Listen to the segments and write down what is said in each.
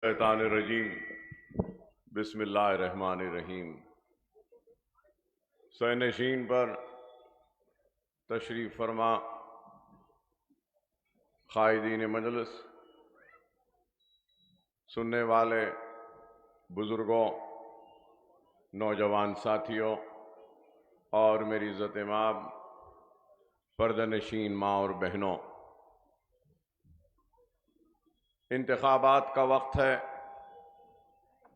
शैतानिर्रजीम बिस्मिल्लाहिर्रहमानिर्रहीम। सैनशीन पर तशरीफ़ फरमा क़ायदीन मजलिस, सुनने वाले बुज़ुर्गों, नौजवान साथियों और मेरी इज़्ज़त माब पर्दनशीन माँ और बहनों, इंतखाबात का वक्त है,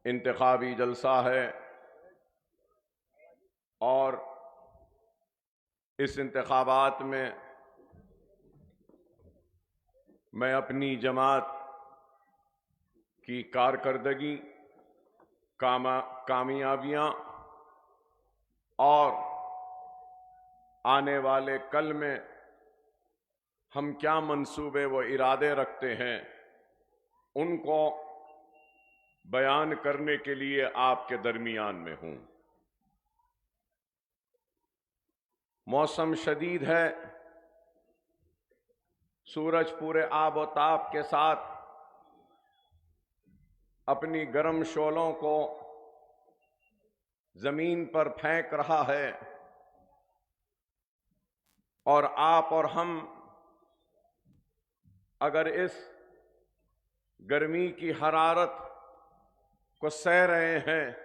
इंतखाबी जलसा है और इस इंतखाबात में मैं अपनी जमात की कारकर्दगी, कामयाबियाँ और आने वाले कल में हम क्या मंसूबे व इरादे रखते हैं, उनको बयान करने के लिए आपके दरमियान में हूँ। मौसम शदीद है, सूरज पूरे आब व ताप के साथ अपनी गर्म शोलों को जमीन पर फेंक रहा है और आप और हम अगर इस गर्मी की हरारत को सह रहे हैं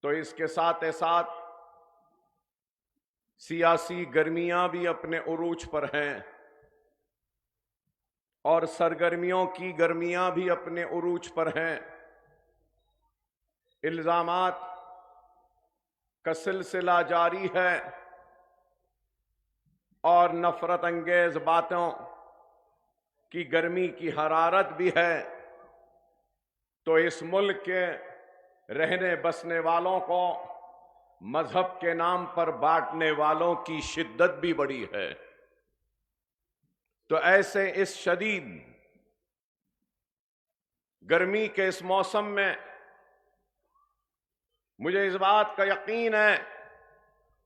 तो इसके साथ साथ सियासी गर्मियां भी अपने उरूज पर हैं और सरगर्मियों की गर्मियां भी अपने उरूज पर हैं। इल्जामात का सिलसिला जारी है और नफरत अंगेज बातों की गर्मी की हरारत भी है, तो इस मुल्क के रहने बसने वालों को मजहब के नाम पर बांटने वालों की शिद्दत भी बड़ी है। तो ऐसे इस शदीद गर्मी के इस मौसम में मुझे इस बात का यकीन है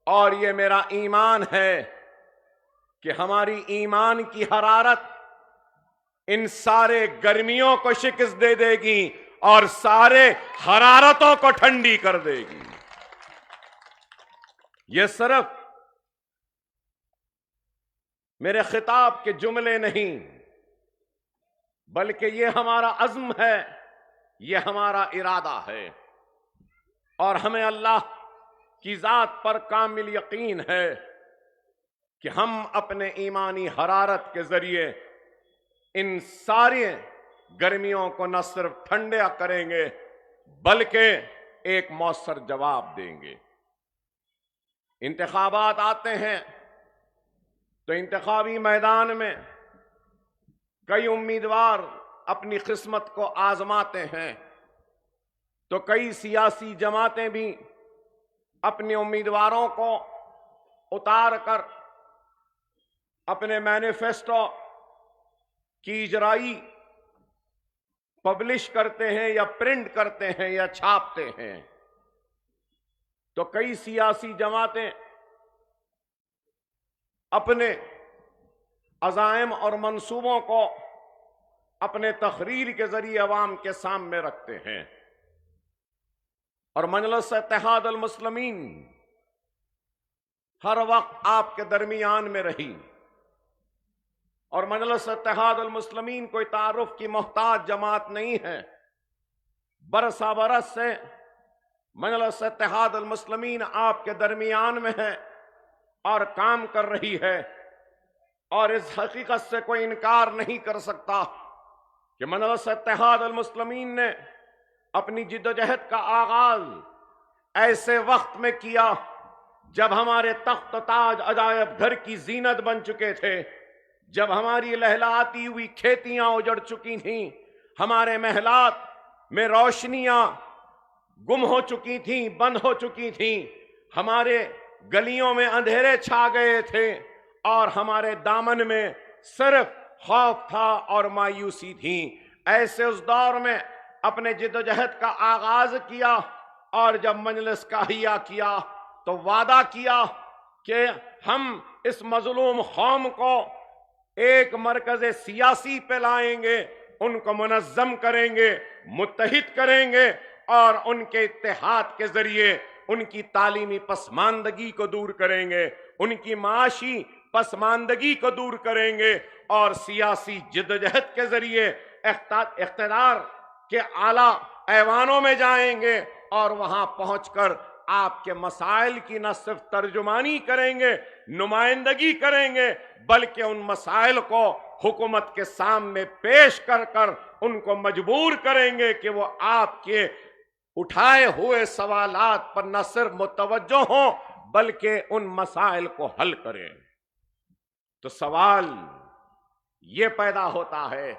और ये मेरा ईमान है कि हमारी ईमान की हरारत इन सारे गर्मियों को शिकस्त दे देगी और सारे हरारतों को ठंडी कर देगी। ये सिर्फ मेरे खिताब के जुमले नहीं, बल्कि ये हमारा अज़्म है, ये हमारा इरादा है और हमें अल्लाह की ज़ात पर कामिल यकीन है कि हम अपने ईमानी हरारत के जरिए इन सारी गर्मियों को न सिर्फ ठंडा करेंगे बल्कि एक मौसर जवाब देंगे। इंतखाबात आते हैं तो इंतखाबी मैदान में कई उम्मीदवार अपनी किस्मत को आजमाते हैं, तो कई सियासी जमातें भी अपने उम्मीदवारों को उतार कर अपने मैनिफेस्टो की इजराई पब्लिश करते हैं या प्रिंट करते हैं या छापते हैं। तो कई सियासी जमातें अपने अज़ाइम और मंसूबों को अपने तहरीर के जरिए अवाम के सामने रखते हैं और मजलिस इत्तेहाद अल मुस्लिमीन हर वक्त आपके दरमियान में रही और मजलिस इत्तेहाद अल मुस्लिमीन कोई तारुफ की मोहताज जमात नहीं है। बरसा बरस से मजलिस इत्तेहाद अल मुस्लिमीन आपके दरमियान में है और काम कर रही है और इस हकीकत से कोई इनकार नहीं कर सकता कि मजलिस इत्तेहाद अल मुस्लिमीन ने अपनी जिद्दोजहद का आगाज ऐसे वक्त में किया जब हमारे तख्त ताज अजायब घर की जीनत बन चुके थे, जब हमारी लहलाती हुई खेतियां उजड़ चुकी थीं, हमारे महलात में रोशनियां गुम हो चुकी थीं, बंद हो चुकी थीं, हमारे गलियों में अंधेरे छा गए थे और हमारे दामन में सिर्फ खौफ था और मायूसी थी। ऐसे उस दौर में अपने जिद्दोजहद का आगाज किया और जब मजलिस का हिया किया तो वादा किया कि हम इस मजलूम कौम को एक मरकज़ सियासी पे लाएंगे उनको मुनज़्ज़म करेंगे, मुत्तहिद करेंगे और उनके इत्तेहाद के जरिए उनकी तालीमी पसमानदगी को दूर करेंगे, उनकी माशी पसमानदगी को दूर करेंगे और सियासी जिद्दोजहद के जरिए इख्तिदार के आला ऐवानों में जाएंगे और वहां पहुंचकर आपके मसाइल की न सिर्फ तर्जुमानी करेंगे, नुमाइंदगी करेंगे, बल्कि उन मसाइल को हुकूमत के सामने पेश कर कर उनको मजबूर करेंगे कि वो आपके उठाए हुए सवालात पर न सिर्फ मुतवज्जो हों बल्कि उन मसाइल को हल करें। तो सवाल ये पैदा होता है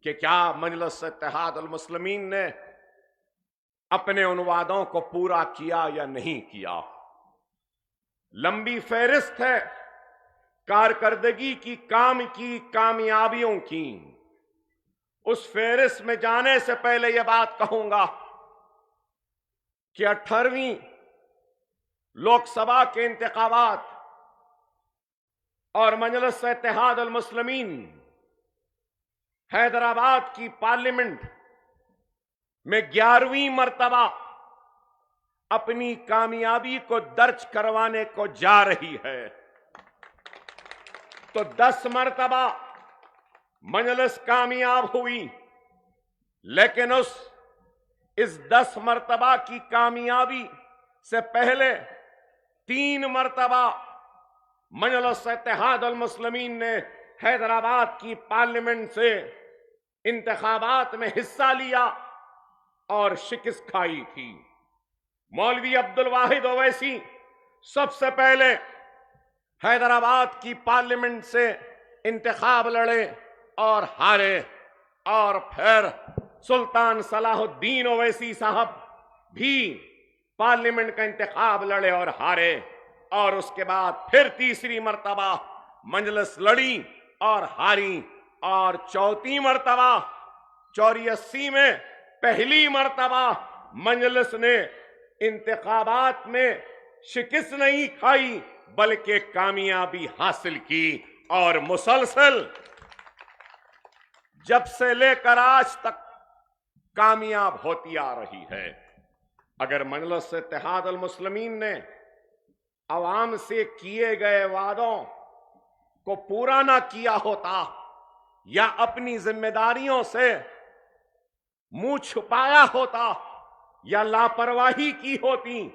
कि क्या मजलिस इत्तेहादुल मुस्लिमीन ने अपने उन वादों को पूरा किया या नहीं किया। लंबी फहरिस्त है कारकर्दगी की, काम की, कामयाबियों की। उस फहरिस्त में जाने से पहले यह बात कहूंगा कि 18वीं लोकसभा के इंतखाबात और मजलिस इत्तेहादुल मुस्लिमीन हैदराबाद की पार्लियामेंट में 11वीं मर्तबा अपनी कामयाबी को दर्ज करवाने को जा रही है। तो 10 मर्तबा मजलिस कामयाब हुई, लेकिन इस 10 मर्तबा की कामयाबी से पहले 3 मर्तबा मजलिस इत्तेहादुल मुस्लिमीन ने हैदराबाद की पार्लियामेंट से इंतखाबात में हिस्सा लिया और शिकस्त खाई थी। मौलवी अब्दुल वाहिद ओवैसी सबसे पहले हैदराबाद की पार्लियामेंट से इंतखाब लड़े और हारे, और फिर सुल्तान सलाहुद्दीन ओवैसी साहब भी पार्लियामेंट का इंतखाब लड़े और हारे, और उसके बाद फिर तीसरी मर्तबा मजलिस लड़ी और हारी, और चौथी मर्तबा 84 में पहली मर्तबा मजलिस ने इंतखाबात में शिकस्त नहीं खाई बल्कि कामयाबी हासिल की, और मुसलसल जब से लेकर आज तक कामयाब होती आ रही है। अगर मजलिस इत्तेहादुल मुस्लिमीन ने अवाम से किए गए वादों को पूरा ना किया होता या अपनी जिम्मेदारियों से मुंह छुपाया होता या लापरवाही की होती,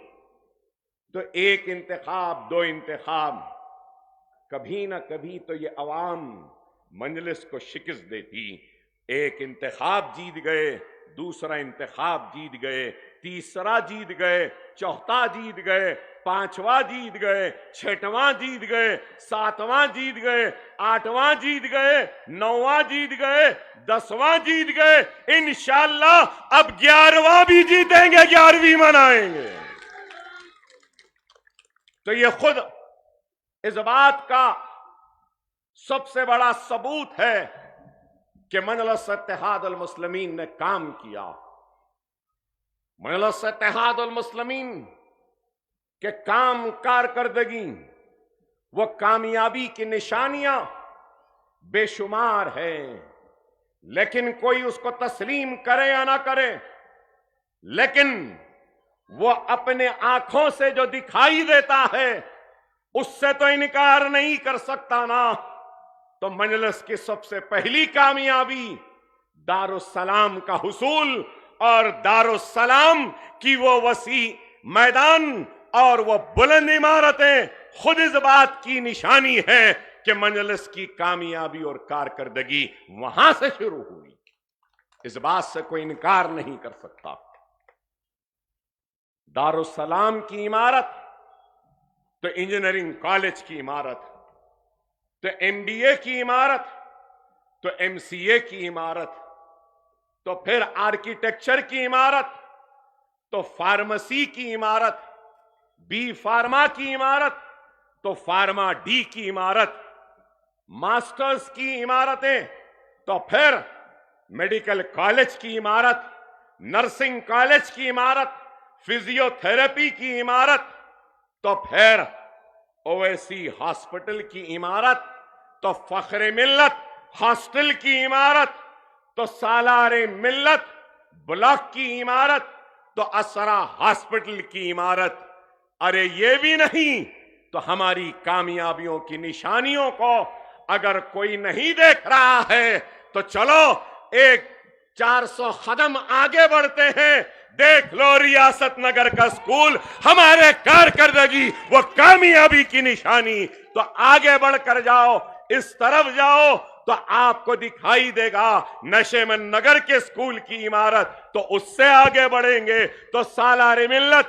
तो एक इंतखाब, 2 इंतखाब, कभी ना कभी तो ये अवाम मजलिस को शिकस्त देती। एक इंतखाब जीत गए, दूसरा इंतखाब जीत गए, तीसरा जीत गए, चौथा जीत गए, 5वां जीत गए, 6वां जीत गए, 7वां जीत गए, 8वां जीत गए, 9वां जीत गए, 10वां जीत गए, इंशाअल्लाह अब 11वां भी जीतेंगे, 11वीं मनाएंगे। तो ये खुद इस बात का सबसे बड़ा सबूत है कि मजलिस इत्तेहादुल मुस्लिमीन ने काम किया। मजलिस इत्तेहादुल मुस्लिमीन के काम, कारकर्दगी, वो कामयाबी की निशानियां बेशुमार है, लेकिन कोई उसको तस्लीम करे या ना करे, लेकिन वो अपने आंखों से जो दिखाई देता है उससे तो इनकार नहीं कर सकता ना। तो मजलिस की सबसे पहली कामयाबी दारुस्सलाम का हुसूल और दारुस्सलाम की वो वसी मैदान और वो बुलंद इमारतें खुद इस बात की निशानी है कि मजलिस की कामयाबी और कारकर्दगी वहां से शुरू हुई। इस बात से कोई इनकार नहीं कर सकता। दारुस्सलाम की इमारत तो इंजीनियरिंग कॉलेज की इमारत, तो MBA की इमारत, तो MCA की इमारत, तो फिर आर्किटेक्चर की इमारत, तो फार्मेसी की इमारत, B फार्मा की इमारत, तो फार्मा D की इमारत, मास्टर्स की इमारतें, तो फिर मेडिकल कॉलेज की इमारत, नर्सिंग कॉलेज की इमारत, फिजियोथेरेपी की इमारत, तो फिर ओवैसी हॉस्पिटल की इमारत, तो फख्र मिल्लत हॉस्टल की इमारत, तो सालारे मिल्लत ब्लॉक की इमारत, तो असरा हॉस्पिटल की इमारत। अरे ये भी नहीं तो हमारी कामयाबियों की निशानियों को अगर कोई नहीं देख रहा है तो चलो एक 400 कदम आगे बढ़ते हैं। देख लो रियासत नगर का स्कूल, हमारे कारकर्दगी वो कामयाबी की निशानी। तो आगे बढ़कर जाओ, इस तरफ जाओ तो आपको दिखाई देगा नशे में नगर के स्कूल की इमारत। तो उससे आगे बढ़ेंगे तो Salare Millat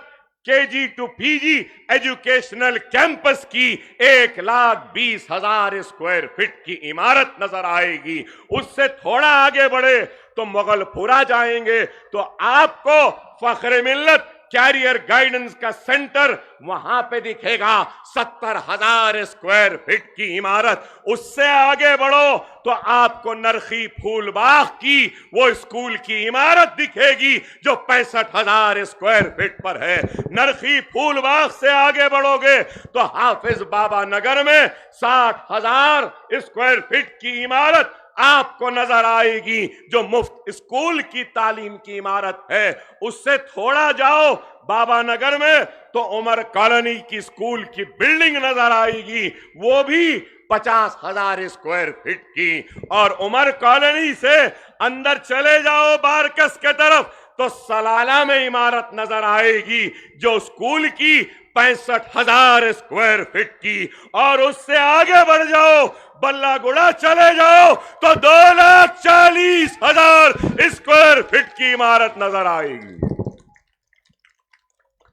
KG to PG educational campus की 1,20,000 स्क्वायर फीट की इमारत नजर आएगी। उससे थोड़ा आगे बढ़े तो मुगलपुरा जाएंगे तो आपको फख्र मिल्लत कैरियर गाइडेंस का सेंटर वहां पे दिखेगा, 70,000 स्क्वायर फीट की इमारत। उससे आगे बढ़ो तो आपको नरखी फूलबाग की वो स्कूल की इमारत दिखेगी जो 65,000 स्क्वायर फीट पर है। नरखी फूलबाग से आगे बढ़ोगे तो हाफिज बाबा नगर में 60,000 स्क्वायर फीट की इमारत आपको नजर आएगी जो मुफ्त स्कूल की तालीम की इमारत है। उससे थोड़ा जाओ बाबा नगर में तो उमर कॉलोनी की स्कूल की बिल्डिंग नजर आएगी, वो भी 50,000 स्क्वायर फीट की। और उमर कॉलोनी से अंदर चले जाओ बारकस के तरफ तो सलाला में इमारत नजर आएगी जो स्कूल की 65,000 स्क्वायर फीट की। और उससे आगे बढ़ जाओ बल्लागुड़ा चले जाओ तो 2,40,000 स्क्वायर फीट की इमारत नजर आएगी।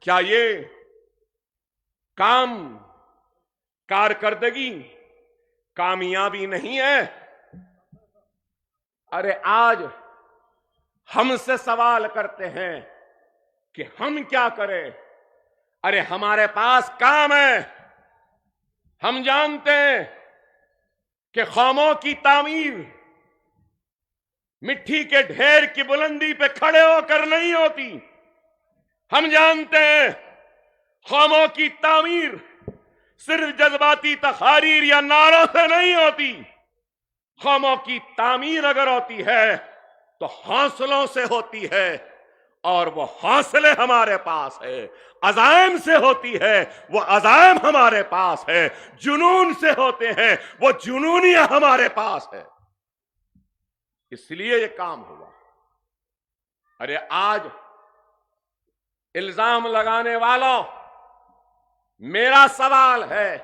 क्या ये काम कारकर्दगी कामयाबी नहीं है? अरे आज हमसे सवाल करते हैं कि हम क्या करें। अरे हमारे पास काम है। हम जानते हैं कि खौमों की तामीर मिट्टी के ढेर की बुलंदी पे खड़े होकर नहीं होती। हम जानते हैं खौमों की तामीर सिर्फ जज्बाती तकारीर या नारों से नहीं होती। खौमों की तामीर अगर होती है तो हौसलों से होती है, और वो हौसले हमारे पास है। अज़ाइम से होती है, वो अज़ाइम हमारे पास है। जुनून से होते हैं, वो जुनूनियां हमारे पास है। इसलिए ये काम हुआ। अरे आज इल्जाम लगाने वालों, मेरा सवाल है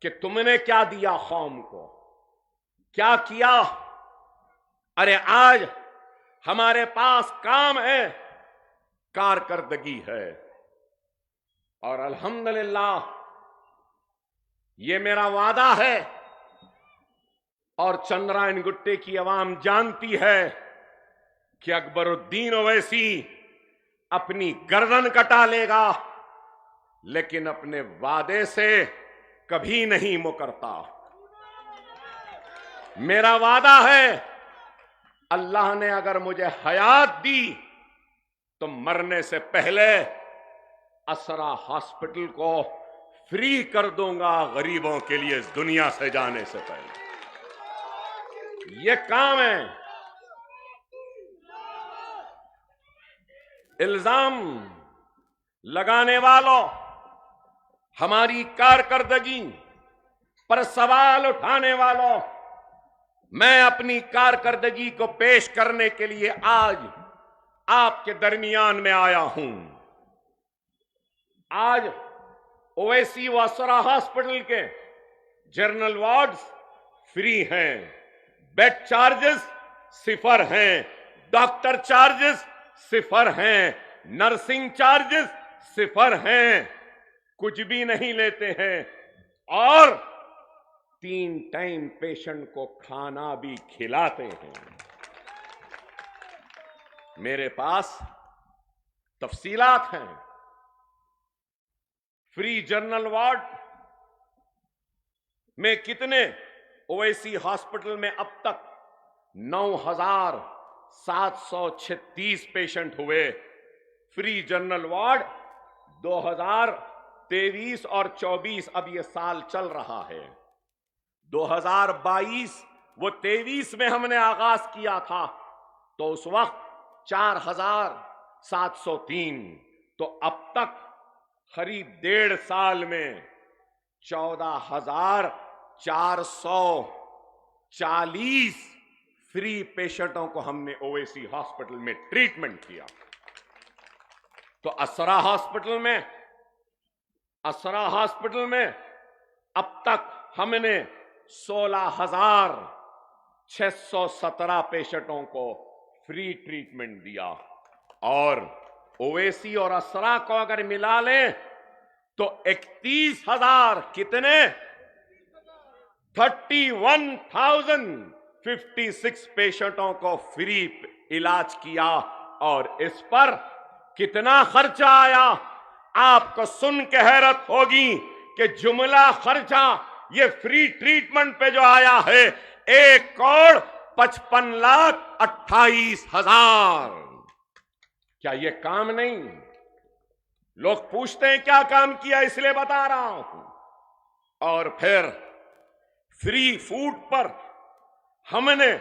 कि तुमने क्या दिया कौम को, क्या किया? अरे आज हमारे पास काम है, कारकर्दगी है। और अल्हम्दुलिल्लाह ये मेरा वादा है और चंद्रायन गुट्टे की आवाम जानती है कि अकबरुद्दीन ओवैसी अपनी गर्दन कटा लेगा लेकिन अपने वादे से कभी नहीं मुकरता। मेरा वादा है, अल्लाह ने अगर मुझे हयात दी तो मरने से पहले असरा हॉस्पिटल को फ्री कर दूंगा गरीबों के लिए इस दुनिया से जाने से पहले। ये काम है। इल्जाम लगाने वालों, हमारी कारकर्दगी पर सवाल उठाने वालों, मैं अपनी कारकर्दगी को पेश करने के लिए आज आपके दरमियान में आया हूं। आज ओवैसी व असरा हॉस्पिटल के जनरल वार्ड्स फ्री हैं, बेड चार्जेस सिफर हैं, डॉक्टर चार्जेस सिफर हैं, नर्सिंग चार्जेस सिफर हैं, कुछ भी नहीं लेते हैं। और 3 टाइम पेशेंट को खाना भी खिलाते हैं। मेरे पास तफसीलात हैं। फ्री जनरल वार्ड में कितने ओवैसी हॉस्पिटल में अब तक 9,736 पेशेंट हुए। फ्री जनरल वार्ड 2023 और 24 अब यह साल चल रहा है। 2022 वो 23 में हमने आगाज किया था तो उस वक्त 4,703, तो अब तक करीब 1.5 साल में 14,440 फ्री पेशेंटों को हमने ओवैसी हॉस्पिटल में ट्रीटमेंट किया। तो असरा हॉस्पिटल में अब तक हमने 16,617 पेशेंटों को फ्री ट्रीटमेंट दिया, और ओवैसी और असरा को अगर मिला लें तो 31,000 कितने 31,056 पेशेंटों को फ्री इलाज किया। और इस पर कितना खर्चा आया आपको सुन के हैरत होगी कि जुमला खर्चा ये फ्री ट्रीटमेंट पे जो आया है 1,55,28,000। क्या ये काम नहीं? लोग पूछते हैं क्या काम किया, इसलिए बता रहा हूं। और फिर फ्री फूड पर हमने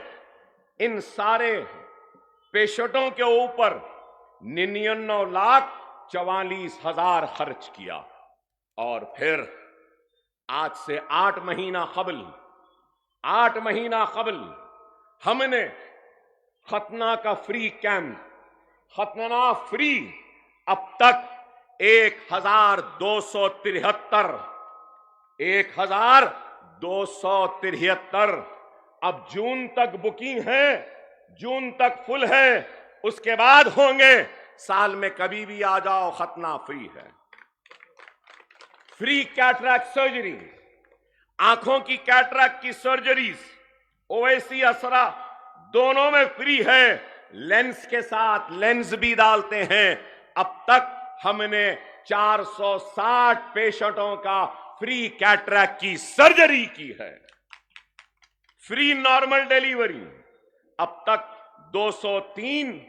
इन सारे पेशेंटों के ऊपर 99,44,000 खर्च किया। और फिर आज से 8 महीना कबल हमने खतना का फ्री कैंप, खतना फ्री, अब तक 1,273 अब जून तक बुकिंग है, जून तक फुल है, उसके बाद होंगे। साल में कभी भी आ जाओ, खतना फ्री है। फ्री कैटरैक्ट सर्जरी, आंखों की कैटरैक्ट की सर्जरीज ओवैसी असरा दोनों में फ्री है। लेंस के साथ लेंस भी डालते हैं। अब तक हमने 460 पेशेंटों का फ्री कैटरैक्ट की सर्जरी की है। फ्री नॉर्मल डिलीवरी, अब तक 203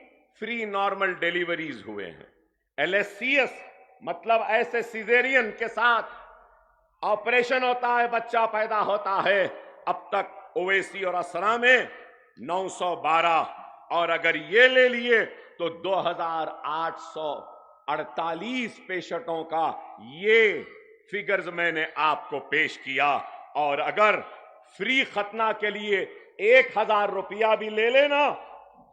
फ्री नॉर्मल डिलीवरीज हुए हैं। LSCS मतलब ऐसे सिजेरियन के साथ ऑपरेशन होता है, बच्चा पैदा होता है, अब तक ओवैसी और असरा में 912, और अगर ये ले लिए तो 2,848 पेशेंटों का ये फिगर्स मैंने आपको पेश किया। और अगर फ्री खतना के लिए 1,000 रुपया भी ले लेना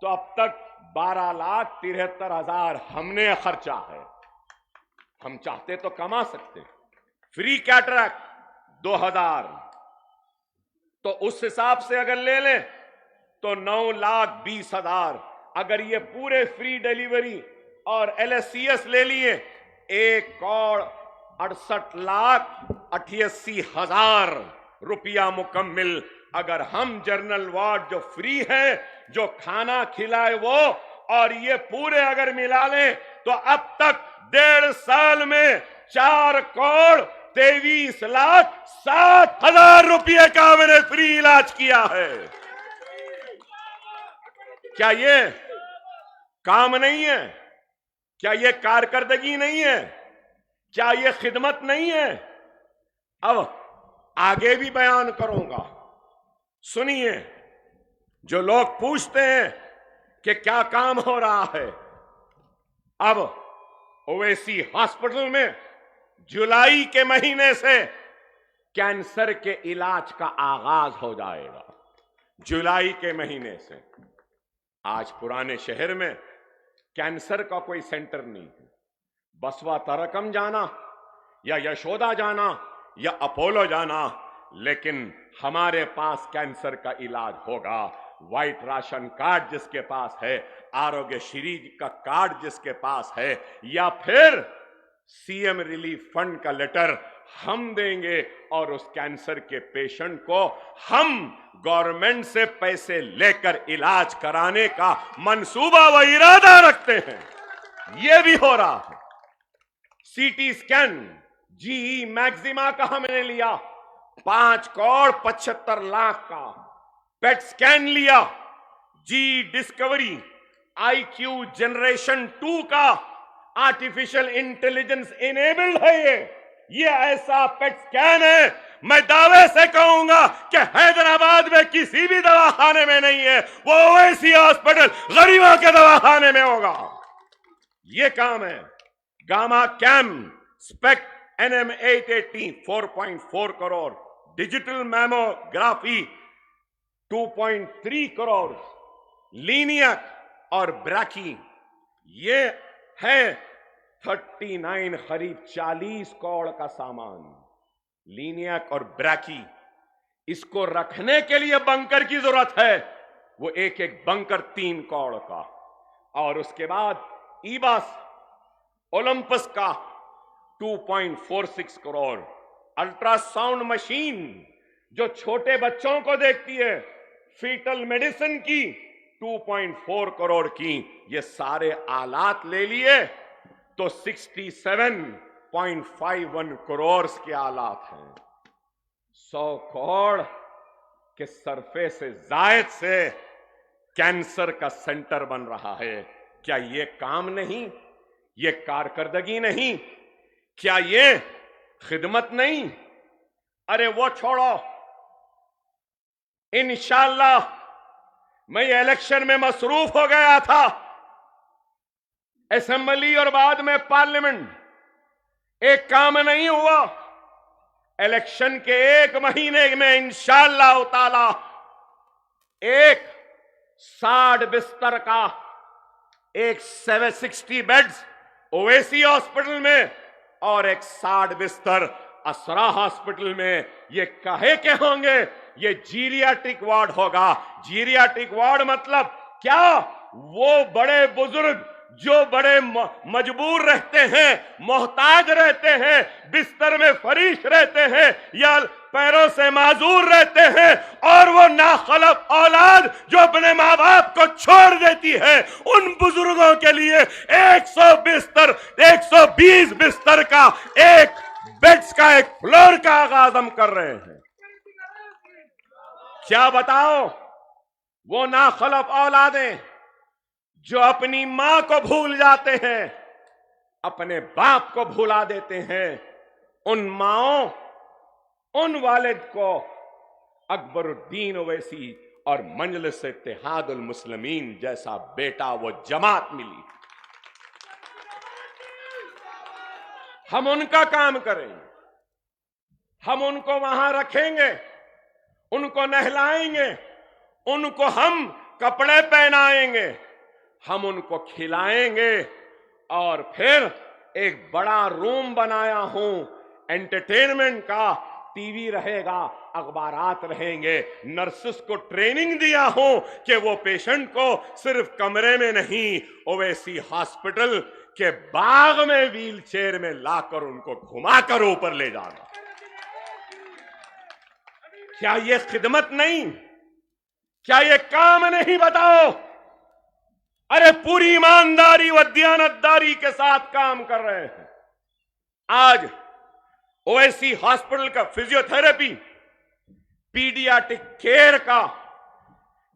तो अब तक 12,73,000 हमने खर्चा है। हम चाहते तो कमा सकते हैं। फ्री कैटरैक्ट 2,000, तो उस हिसाब से अगर ले लें तो 9,20,000। अगर ये पूरे फ्री डिलीवरी और LSCS ले लिए 1,68,88,000 रुपया मुकम्मिल। अगर हम जनरल वार्ड जो फ्री है, जो खाना खिलाए वो, और ये पूरे अगर मिला लें तो अब तक 1.5 साल में 4,23,07,000 रुपये का मैंने फ्री इलाज किया है। क्या ये काम नहीं है? क्या ये कारकर्दगी नहीं है? क्या ये खिदमत नहीं है? अब आगे भी बयान करूंगा, सुनिए। जो लोग पूछते हैं कि क्या काम हो रहा है, अब ओवैसी हॉस्पिटल में जुलाई के महीने से कैंसर के इलाज का आगाज हो जाएगा। जुलाई के महीने से। आज पुराने शहर में कैंसर का कोई सेंटर नहीं है। बसवा तरकम जाना या यशोदा जाना या अपोलो जाना, लेकिन हमारे पास कैंसर का इलाज होगा। व्हाइट राशन कार्ड जिसके पास है, आरोग्यश्री का कार्ड जिसके पास है, या फिर CM रिलीफ फंड का लेटर हम देंगे और उस कैंसर के पेशेंट को हम गवर्नमेंट से पैसे लेकर इलाज कराने का मंसूबा व इरादा रखते हैं। यह भी हो रहा है। CT स्कैन GE मैक्सिमा का हमने लिया 5,75,00,000 का। पेट स्कैन लिया GE डिस्कवरी IQ जनरेशन 2 का। आर्टिफिशियल इंटेलिजेंस इनेबल्ड है ये ऐसा पेट स्कैन है मैं दावे से कहूंगा कि हैदराबाद में किसी भी दवाखाने में नहीं है, वो ओवैसी हॉस्पिटल गरीबों के दवाखाने में होगा। ये काम है। Gamma cam SPECT NM 880 4.4 crore, digital mammography 2.3 crore, linac और ब्रैकी ये है 39, करीब 40 करोड़ का सामान। लीनियक और ब्रैकी, इसको रखने के लिए बंकर की जरूरत है, वो एक एक बंकर 3 करोड़ का। और उसके बाद ईबास ओलंपस का 2.46 करोड़, अल्ट्रासाउंड मशीन जो छोटे बच्चों को देखती है, फीटल मेडिसिन की 2.4 करोड़ की। ये सारे आलात ले लिए तो 67.51 करोड़ के आलात हैं। 100 करोड़ के सरफे से जायद से कैंसर का सेंटर बन रहा है। क्या ये काम नहीं? ये कारकर्दगी नहीं? क्या ये खिदमत नहीं? अरे वो छोड़ो, इंशाअल्लाह मैं इलेक्शन में मसरूफ हो गया था, असेंबली और बाद में पार्लियामेंट, एक काम नहीं हुआ। इलेक्शन के 1 महीने में इंशाअल्लाह ताला एक 60 बिस्तर का, एक 760 बेड्स ओवैसी हॉस्पिटल में और एक 60 बिस्तर असरा हॉस्पिटल में, ये काहे के होंगे? ये जीरियाट्रिक वार्ड होगा। जीरियाट्रिक वार्ड मतलब क्या? वो बड़े बुजुर्ग जो बड़े मजबूर रहते हैं, मोहताज रहते हैं, बिस्तर में फरीश रहते हैं या पैरों से माजूर रहते हैं, और वो नाखलफ औलाद जो अपने माँ बाप को छोड़ देती है, उन बुजुर्गों के लिए 120 बिस्तर का, एक बेड्स का, एक फ्लोर का आगाज हम कर रहे हैं। क्या बताओ, वो नाखलफ औलादें जो अपनी मां को भूल जाते हैं, अपने बाप को भुला देते हैं, उन माओं, उन वालिद को अकबरुद्दीन ओवैसी और मजलिस इत्तेहादुल मुस्लिमीन जैसा बेटा, वो जमात मिली। हम उनका काम करेंगे, हम उनको वहां रखेंगे, उनको नहलाएंगे, उनको हम कपड़े पहनाएंगे, हम उनको खिलाएंगे, और फिर एक बड़ा रूम बनाया हूं एंटरटेनमेंट का, टीवी रहेगा, अखबारात रहेंगे, नर्सेस को ट्रेनिंग दिया हूं कि वो पेशेंट को सिर्फ कमरे में नहीं, ओवैसी हॉस्पिटल के बाग में व्हील चेयर में लाकर उनको घुमाकर ऊपर ले जाना। क्या ये खिदमत नहीं? क्या ये काम नहीं? बताओ। अरे पूरी ईमानदारी व दयानतदारी के साथ काम कर रहे हैं। आज ओवैसी हॉस्पिटल का फिजियोथेरेपी, पीडियाट्रिक केयर का,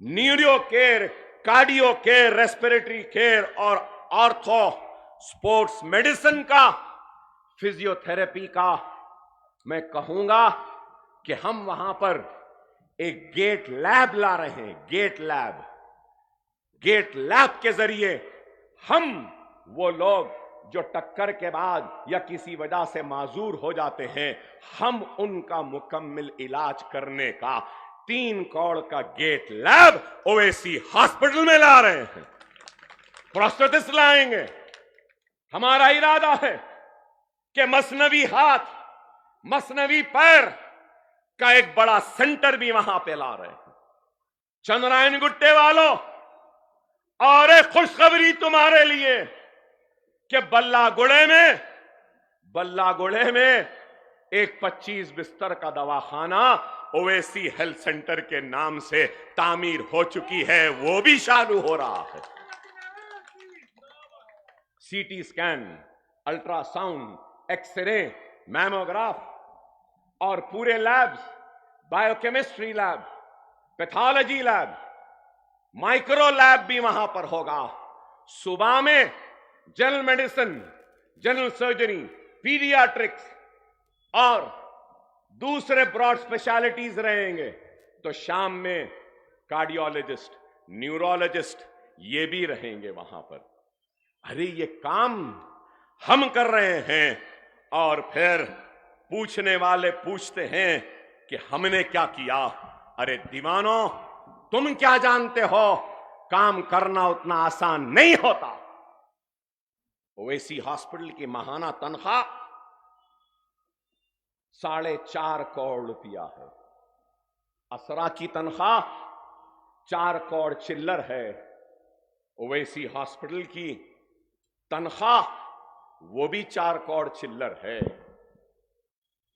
neuro care, cardio care, respiratory care और ऑर्थो स्पोर्ट्स मेडिसिन का, फिजियोथेरेपी का, मैं कहूंगा कि हम वहां पर एक गेट लैब ला रहे हैं। गेट लैब, गेट लैब के जरिए हम वो लोग जो टक्कर के बाद या किसी वजह से माजूर हो जाते हैं, हम उनका मुकम्मल इलाज करने का 3 करोड़ का गेट लैब ओवैसी हॉस्पिटल में ला रहे हैं। प्रोस्थेटिस्ट लाएंगे। हमारा इरादा है कि मसनवी हाथ, मसनवी पैर का एक बड़ा सेंटर भी वहां पे ला रहे हैं। चंद्रायन गुट्टे वालों, और एक खुशखबरी तुम्हारे लिए कि बल्लागुड़े में एक 25 बिस्तर का दवाखाना ओवैसी हेल्थ सेंटर के नाम से तामीर हो चुकी है, वो भी चालू हो रहा है। सीटी स्कैन, अल्ट्रासाउंड, एक्सरे, मैमोग्राफ और पूरे labs, biochemistry lab, pathology lab, micro lab भी वहां पर होगा। सुबह में general medicine, general surgery, paediatrics और दूसरे ब्रॉड स्पेशलिटीज रहेंगे, तो शाम में कार्डियोलॉजिस्ट, न्यूरोलॉजिस्ट ये भी रहेंगे वहां पर। अरे ये काम हम कर रहे हैं और फिर पूछने वाले पूछते हैं कि हमने क्या किया। अरे दीवानों, तुम क्या जानते हो, काम करना उतना आसान नहीं होता। ओवैसी हॉस्पिटल की माहाना तनख्वाह 4.5 करोड़ रुपया है। असरा की तनख्वाह 4 करोड़ चिल्लर है। ओवैसी हॉस्पिटल की तनख्वाह वो भी 4 करोड़ चिल्लर है।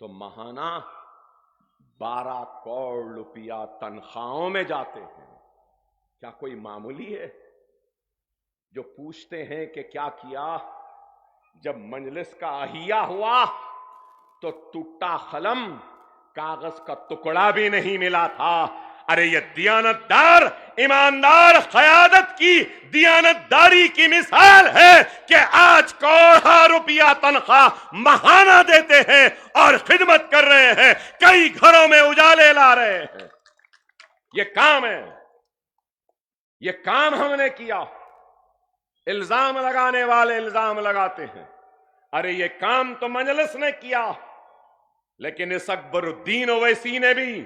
तो माहाना 12 करोड़ रुपया तनख्वाहों में जाते हैं। क्या कोई मामूली है? जो पूछते हैं कि क्या किया, जब मजलिस का अहिया हुआ तो टूटा कलम, कागज का टुकड़ा भी नहीं मिला था। अरे ये दियानतदार, ईमानदार क़यादत की दियानतदारी की मिसाल है कि आज करोड़ों रुपया तनख्वाह माहाना देते हैं और खिदमत कर रहे हैं, कई घरों में उजाले ला रहे हैं। ये काम है, ये काम हमने किया। इल्जाम लगाने वाले इल्जाम लगाते हैं, अरे ये काम तो मजलिस ने किया। लेकिन इस अकबरुद्दीन ओवैसी ने भी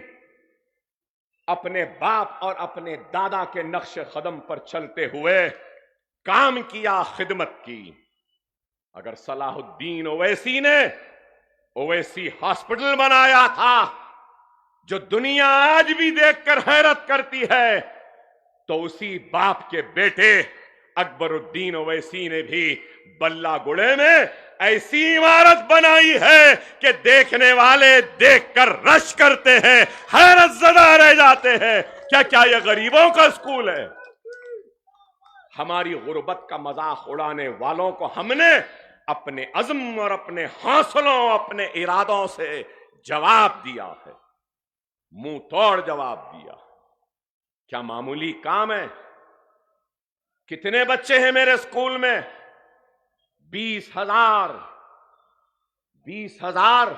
अपने बाप और अपने दादा के नक्शे कदम पर चलते हुए काम किया, खिदमत की। अगर सलाहुद्दीन ओवैसी ने ओवैसी हॉस्पिटल बनाया था, जो दुनिया आज भी देखकर हैरत करती है, तो उसी बाप के बेटे अकबरुद्दीन ओवैसी ने भी बल्लागुड़े में ऐसी इमारत बनाई है कि देखने वाले देखकर रश करते हैं, हैरत ज़दा रह जाते हैं। क्या क्या ये गरीबों का स्कूल है? हमारी गुर्बत का मजाक उड़ाने वालों को हमने अपने अज़्म और अपने हौसलों, अपने इरादों से जवाब दिया है, मुंह तोड़ जवाब दिया। क्या मामूली काम है? कितने बच्चे हैं मेरे स्कूल में? 20,000। 20,000।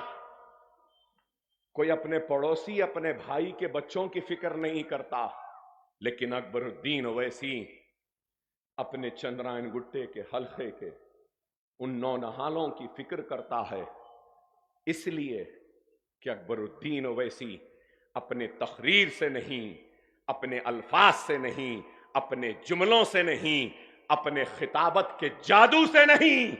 कोई अपने पड़ोसी, अपने भाई के बच्चों की फिक्र नहीं करता, लेकिन अकबरुद्दीन ओवैसी अपने चंद्रायन गुट्टे के हल्के के उन नौनहालों की फिक्र करता है, इसलिए कि अकबरुद्दीन ओवैसी अपने तकरीर से नहीं, अपने अल्फाज से नहीं, अपने जुमलों से नहीं, अपने खिताबत के जादू से नहीं,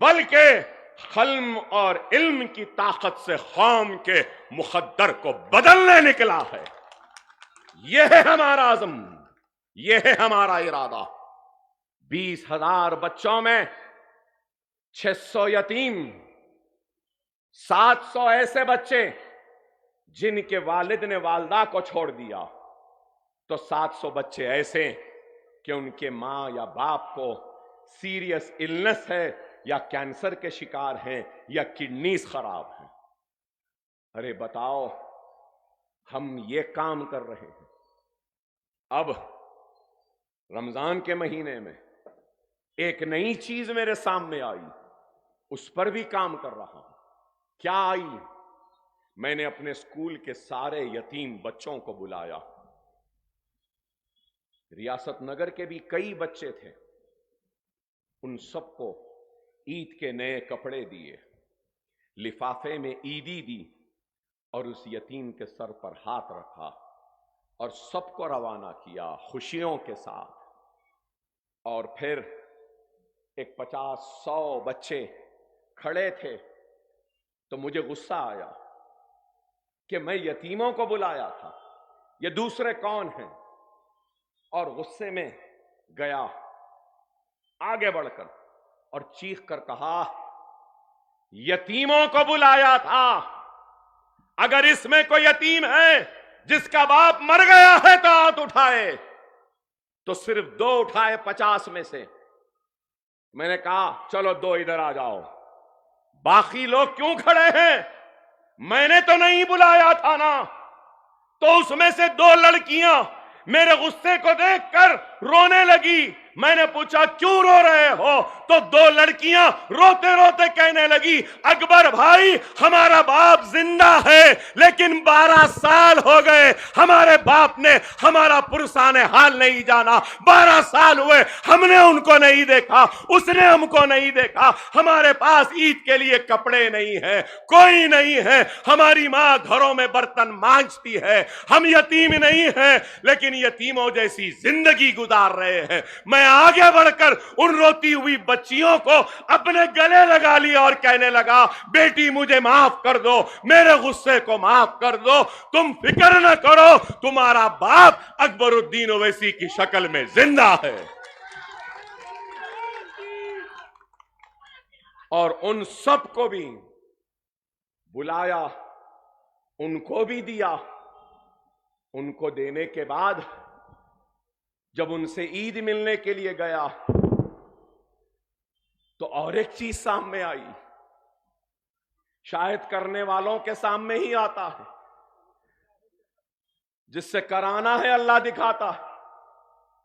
बल्कि खल्म और इल्म की ताकत से कौम के मुकद्दर को बदलने निकला है। यह है हमारा आज़म, यह है हमारा इरादा। 20,000 बच्चों में 600 यतीम, 700 ऐसे बच्चे जिनके वालिद ने वालदा को छोड़ दिया, तो 700 बच्चे ऐसे कि उनके मां या बाप को सीरियस इलनेस है, या कैंसर के शिकार हैं, या किडनीज खराब हैं। अरे बताओ, हम ये काम कर रहे हैं। अब रमजान के महीने में एक नई चीज मेरे सामने आई, उस पर भी काम कर रहा हूं। क्या आई? मैंने अपने स्कूल के सारे यतीम बच्चों को बुलाया। रियासत नगर के भी कई बच्चे थे, उन सबको ईद के नए कपड़े दिए, लिफाफे में ईदी दी और उस यतीम के सर पर हाथ रखा और सबको रवाना किया खुशियों के साथ। और फिर एक 50-100 बच्चे खड़े थे, तो मुझे गुस्सा आया कि मैं यतीमों को बुलाया था, ये दूसरे कौन हैं? और गुस्से में गया आगे बढ़कर और चीख कर कहा, यतीमों को बुलाया था। अगर इसमें कोई यतीम है जिसका बाप मर गया है तो हाथ उठाए। तो सिर्फ 2 उठाए 50 में से। मैंने कहा चलो 2 इधर आ जाओ। बाकी लोग क्यों खड़े हैं? मैंने तो नहीं बुलाया था ना। तो उसमें से 2 लड़कियां मेरे गुस्से को देखकर रोने लगी। मैंने पूछा क्यों रो रहे हो, तो दो लड़कियां रोते रोते कहने लगी, अकबर भाई हमारा बाप जिंदा है लेकिन 12 साल हो गए हमारे बाप ने हमारा पुरसाने हाल नहीं जाना, 12 साल हुए हमने उनको नहीं देखा, उसने हमको नहीं देखा, हमारे पास ईद के लिए कपड़े नहीं है, कोई नहीं है, हमारी मां घरों में बर्तन मांजती है, हम यतीम नहीं हैं लेकिन यतीमों जैसी जिंदगी गुजार रहे हैं। मैं आगे बढ़कर उन रोती हुई बच्चियों को अपने गले लगा लिया और कहने लगा, बेटी मुझे माफ कर दो, मेरे गुस्से को माफ कर दो, तुम फिक्र न करो, तुम्हारा बाप अकबरुद्दीन ओवैसी की शक्ल में जिंदा है। और उन सब को भी बुलाया, उनको भी दिया। उनको देने के बाद जब उनसे ईद मिलने के लिए गया तो और एक चीज सामने आई, शायद करने वालों के सामने ही आता है, जिससे कराना है अल्लाह दिखाता है।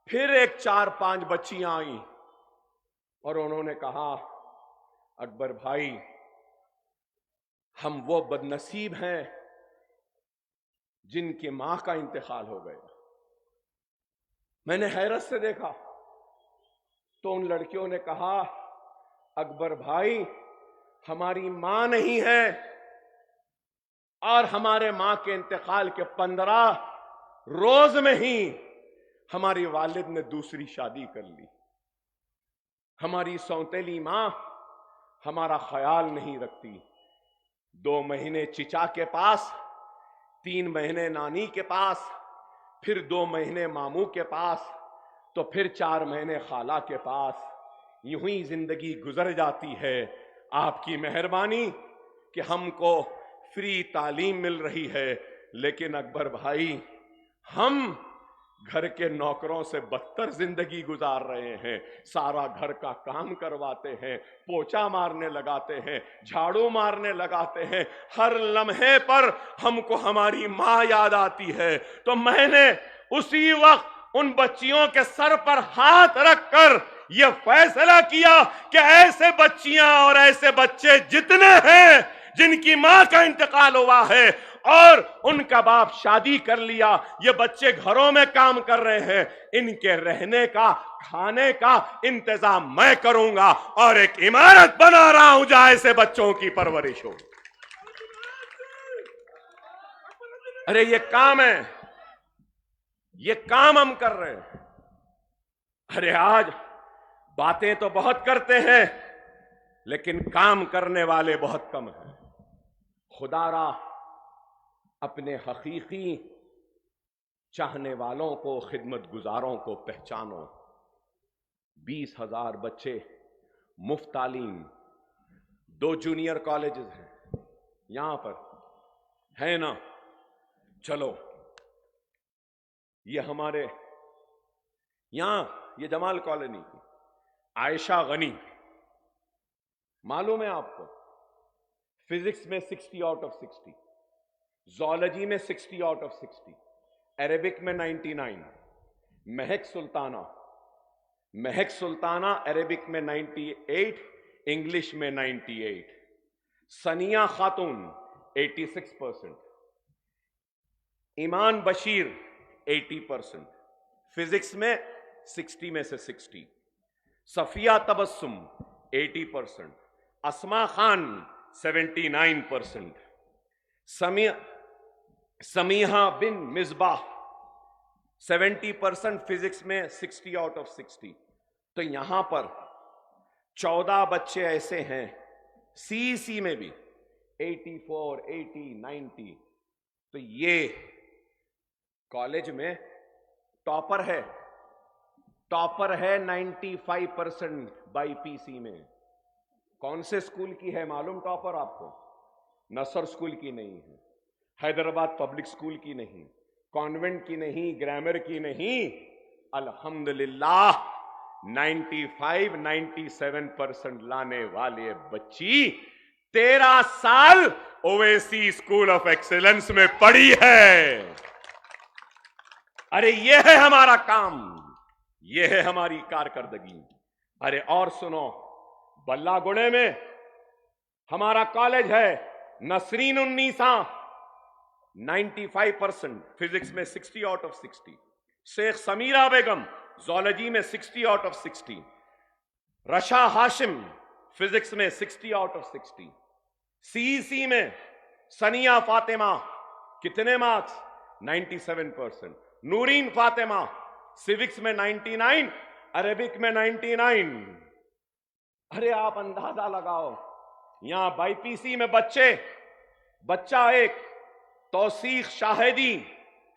फिर एक 4-5 बच्चियां आई और उन्होंने कहा, अकबर भाई हम वो बदनसीब हैं जिनकी मां का इंतकाल हो गया। मैंने हैरत से देखा तो उन लड़कियों ने कहा, अकबर भाई हमारी मां नहीं है और हमारे मां के इंतकाल के 15 रोज में ही हमारी वालिद ने दूसरी शादी कर ली। हमारी सौतेली मां हमारा ख्याल नहीं रखती। 2 महीने चिचा के पास, 3 महीने नानी के पास, फिर 2 महीने मामू के पास, तो फिर 4 महीने खाला के पास। यूं ही जिंदगी गुजर जाती है। आपकी मेहरबानी कि हमको फ्री तालीम मिल रही है, लेकिन अकबर भाई हम घर के नौकरों से बदतर जिंदगी गुजार रहे हैं। सारा घर का काम करवाते हैं, पोछा मारने लगाते हैं, झाड़ू मारने लगाते हैं, हर लम्हे पर हमको हमारी मां याद आती है। तो मैंने उसी वक्त उन बच्चियों के सर पर हाथ रखकर यह फैसला किया कि ऐसे बच्चियां और ऐसे बच्चे जितने हैं जिनकी मां का इंतकाल हुआ है और उनका बाप शादी कर लिया, ये बच्चे घरों में काम कर रहे हैं, इनके रहने का, खाने का इंतजाम मैं करूंगा और एक इमारत बना रहा हूं जहां ऐसे बच्चों की परवरिश हो। अरे ये काम है, ये काम हम कर रहे हैं। अरे आज बातें तो बहुत करते हैं लेकिन काम करने वाले बहुत कम हैं। खुदारा अपने हकीकी चाहने वालों को, खिदमत गुजारों को पहचानो। 20,000 बच्चे मुफ्त तालीम, 2 जूनियर कॉलेजेस हैं यहां पर, है ना? चलो ये हमारे यहां, ये जमाल कॉलोनी की आयशा गनी, मालूम है आपको, फिजिक्स में 60 आउट ऑफ 60, ज़ूलॉजी में 60 आउट ऑफ 60, अरेबिक में 99, महक सुल्ताना अरेबिक में 98, इंग्लिश में 98, सनिया खातून 86%, ईमान बशीर 80%, फिजिक्स में 60 में से 60, सफिया तबस्सुम 80%, अस्मा खान 79%, समीहा बिन मिसबाह 70%, फिजिक्स में 60 आउट ऑफ 60। तो यहां पर 14 बच्चे ऐसे हैं, सीईसी में भी 84, 80, 90। तो ये कॉलेज में टॉपर है 95% बाईपीसी में। कौन से स्कूल की है मालूम टॉपर आपको? नसर स्कूल की नहीं है, हैदराबाद पब्लिक स्कूल की नहीं, कॉन्वेंट की नहीं, ग्रामर की नहीं, अल्हम्दुलिल्लाह 95-97% लाने वाले बच्ची 13 साल ओवैसी स्कूल ऑफ एक्सीलेंस में पढ़ी है। अरे ये है हमारा काम, यह है हमारी कारकर्दगी। अरे और सुनो, बल्लागुड़े में हमारा कॉलेज है नसरीन उन्नीसा, 95% फिजिक्स में 60 out of 60। Sheikh Samira Begum zoology में 60 out of 60। Rasha Hashim physics में 60 आउट ऑफ 60। सीईसी में सनिया फातिमा कितने मार्क्स? 97%। नूरीन फातिमा सिविक्स में 99, अरेबिक में 99। अरे आप अंदाजा लगाओ, यहां बाईपीसी में बच्चा एक तौसीक शाहिदी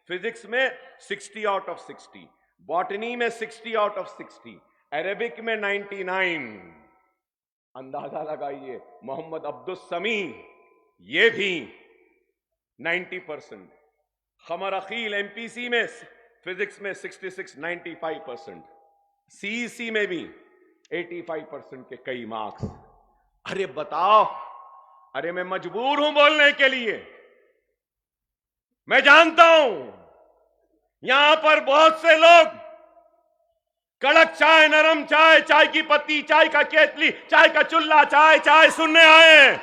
फिजिक्स में 60 आउट ऑफ 60, बॉटनी में 60 आउट ऑफ 60, अरेबिक में 99। अंदाजा लगाइए, मोहम्मद अब्दुल समी ये भी 90%। खमर अकील एमपीसी में फिजिक्स में 66, 95%। सीईसी में भी 85% के कई मार्क्स। अरे बताओ, अरे मैं मजबूर हूं बोलने के लिए। मैं जानता हूं यहां पर बहुत से लोग कड़क चाय, नरम चाय, चाय की पत्ती, चाय का केतली, चाय का चुल्ला, चाय सुनने आए,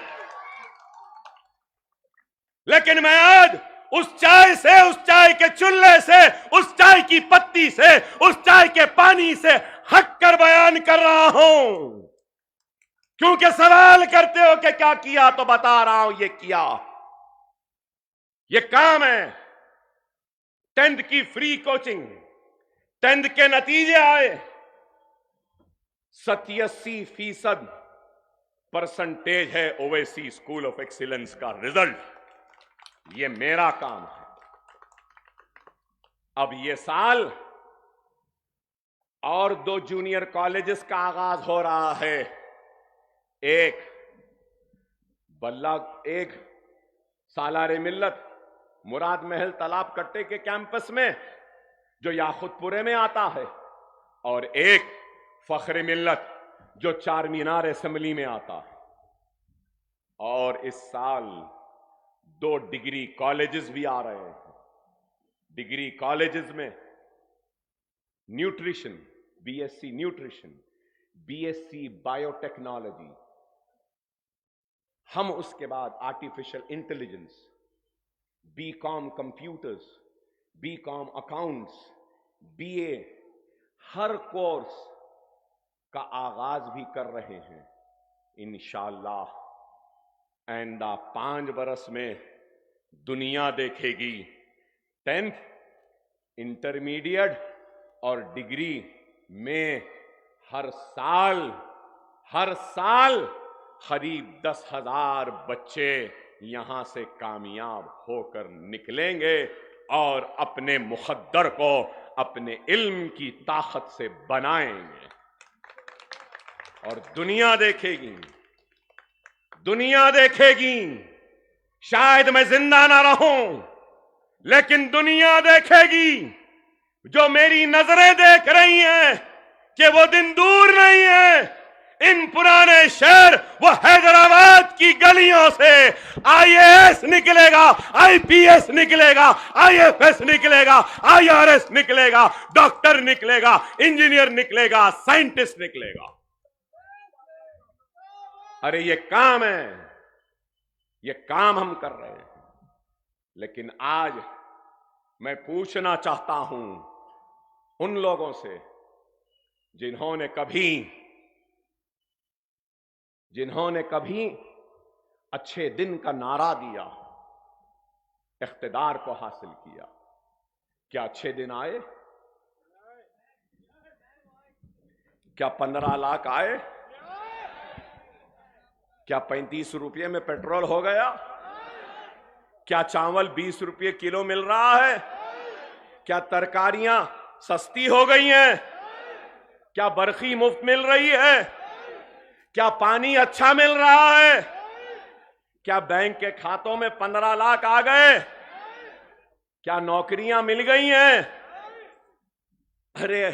लेकिन मैं आज उस चाय से, उस चाय के चुल्ले से, उस चाय की पत्ती से, उस चाय के पानी से हट कर बयान कर रहा हूं। क्योंकि सवाल करते हो कि क्या किया, तो बता रहा हूं ये किया। ये काम है 10th की फ्री कोचिंग। 10th के नतीजे आए 87% परसेंटेज है ओवैसी स्कूल ऑफ एक्सीलेंस का रिजल्ट। ये मेरा काम है। अब ये साल और 2 जूनियर कॉलेजेस का आगाज हो रहा है। एक सालारे मिल्लत मुराद महल तालाब कट्टे के कैंपस में जो याखुतपुरे में आता है, और एक फख्र मिल्लत जो चार मीनार असेंबली में आता है। और इस साल 2 डिग्री कॉलेजेस भी आ रहे हैं। डिग्री कॉलेजेस में nutrition, BSc nutrition, BSc biotechnology, हम उसके बाद artificial intelligence, BCom computers, BCom accounts, BA, हर कोर्स का आगाज भी कर रहे हैं। इंशाअल्लाह आइंदा 5 बरस में दुनिया देखेगी 10th, इंटरमीडिएट और डिग्री में हर साल करीब 10,000 बच्चे यहां से कामयाब होकर निकलेंगे और अपने मुक़द्दर को अपने इल्म की ताकत से बनाएंगे। और दुनिया देखेगी। शायद मैं जिंदा ना रहूं, लेकिन दुनिया देखेगी। जो मेरी नजरें देख रही हैं कि वो दिन दूर नहीं है। इन पुराने शहर, वो हैदराबाद की गलियों से आईएएस निकलेगा, आईपीएस निकलेगा, आईएफएस निकलेगा, आईआरएस निकलेगा, डॉक्टर निकलेगा, इंजीनियर निकलेगा, साइंटिस्ट निकलेगा। अरे ये काम है, ये काम हम कर रहे हैं। लेकिन आज मैं पूछना चाहता हूं उन लोगों से जिन्होंने कभी अच्छे दिन का नारा दिया, इख्तिदार को हासिल किया। क्या अच्छे दिन आए? क्या 15 लाख आए? क्या 35 रुपये में पेट्रोल हो गया? क्या चावल 20 रुपये किलो मिल रहा है? क्या तरकारियां सस्ती हो गई हैं? क्या बर्फी मुफ्त मिल रही है? क्या पानी अच्छा मिल रहा है? क्या बैंक के खातों में 15 लाख आ गए? क्या नौकरियां मिल गई हैं? अरे